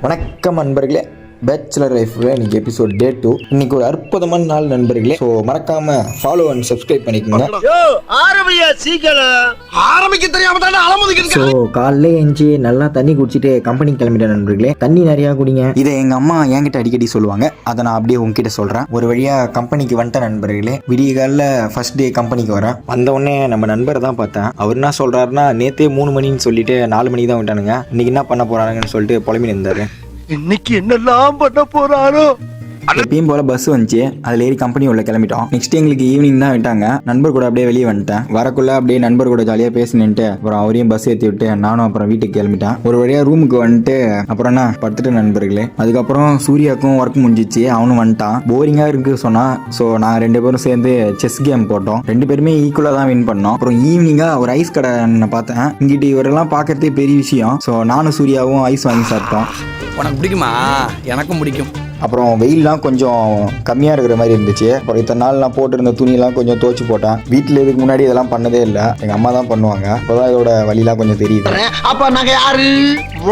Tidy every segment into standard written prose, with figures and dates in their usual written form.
வணக்கம் நண்பர்களே, பேச்சுலர் லைஃப்ல இன்னைக்கு எபிசோட் டே 2. இன்னைக்கு ஒரு அற்புதமான நாள் நண்பர்களே. ஸோ மறக்காம ஃபாலோ அண்ட் சப்ஸ்கிரைப் பண்ணிக்கோங்க. ஸோ காலைல எழுந்துச்சு நல்லா தண்ணி குடிச்சிட்டு கம்பெனிக்கு கிளம்பிட்டேன் நண்பர்களே. தண்ணி நிறையா குடிங்க. இதை எங்க அம்மா என்கிட்ட அடிக்கடி சொல்லுவாங்க. அதை நான் அப்படியே உங்ககிட்ட சொல்றேன். ஒரு வழியா கம்பெனிக்கு வந்துட்டேன் நண்பர்களே. விடிய காலில் ஃபர்ஸ்ட் டே கம்பெனிக்கு வரேன். வந்த உடனே நம்ம நண்பரை தான் பார்த்தேன். அவர் என்ன சொல்றாருன்னா, நேத்தே 3 மணின்னு சொல்லிட்டு 4 மணிக்கு தான் விட்டானுங்க. இன்னைக்கு என்ன பண்ண போறாங்கன்னு சொல்லிட்டு புலம்பி இருந்தாரு. இன்னைக்கு என்னெல்லாம் பண்ண போறாரோ. எப்பயும் போல பஸ் வந்துச்சு, அதில் ஏறி கம்பெனி உள்ள கிளம்பிட்டோம். நெக்ஸ்ட் எங்களுக்கு ஈவினிங் தான் விட்டாங்க. நண்பர் கூட அப்படியே வெளியே வந்துட்டேன். வரக்குள்ள அப்படியே நண்பர் கூட ஜாலியாக பேசினின்ட்டு அப்புறம் அவரையும் பஸ் ஏற்றி விட்டு நானும் அப்புறம் வீட்டுக்கு கிளம்பிட்டேன். ஒரு வழியாக ரூமுக்கு வந்துட்டு அப்புறம் என்ன படுத்துட்டு நண்பர்களே. அதுக்கப்புறம் சூர்யாவுக்கும் ஒர்க் முடிஞ்சிச்சு, அவனும் வந்துட்டான். போரிங்காக இருக்கு சொன்னா. ஸோ நாங்கள் 2 பேரும் சேர்ந்து செஸ் கேம் போட்டோம். 2 பேருமே ஈக்குவலாக தான் வின் பண்ணோம். அப்புறம் ஈவினிங்காக ஒரு ஐஸ் கடை பார்த்தேன். இங்கிட்டு இவரெல்லாம் பார்க்கறதே பெரிய விஷயம். ஸோ நானும் சூர்யாவும் ஐஸ் வாங்கி சாப்பிட்டோம். உனக்கு பிடிக்குமா? எனக்கும் பிடிக்கும். அப்புறம் வெயில்லாம் கொஞ்சம் கம்மியாக இருக்கிற மாதிரி இருந்துச்சு. அப்புறம் இத்தனை நாள் நான் போட்டிருந்த துணியெல்லாம் கொஞ்சம் துவைச்சு போட்டேன். வீட்டில் இதுக்கு முன்னாடி இதெல்லாம் பண்ணதே இல்லை, எங்கள் அம்மா தான் பண்ணுவாங்க. அப்போதான் இதோட வழிலாம் கொஞ்சம் தெரியுது. அப்ப நாங்க யாரு?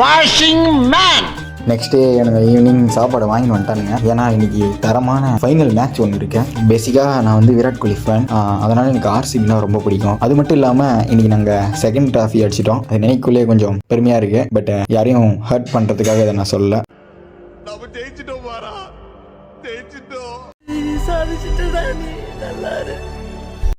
Washing man. நெக்ஸ்ட் டே எனக்கு ஈவினிங் சாப்பாடு வாங்கி வந்துட்டானுங்க. ஏன்னா இன்னைக்கு தரமான ஃபைனல் மேட்ச் ஒன்று இருக்கு. பேசிக்காக நான் வந்து விராட் கோலி ஃபேன், அதனால எனக்கு ஆர்சிபினா ரொம்ப பிடிக்கும். அது மட்டும் இல்லாமல் இன்னைக்கு நாங்கள் செகண்ட் டிராஃபி அடிச்சிட்டோம். அது நினைக்குள்ளே கொஞ்சம் பெருமையாக இருக்கு. பட் யாரையும் ஹர்ட் பண்ணுறதுக்காக இதை நான் சொல்லலை. நம்ம ஜெயிச்சிட்டோம் பாரா, ஜெயிச்சிட்டோம். சாதிச்சிட்டடா நீ, நல்லா இரு.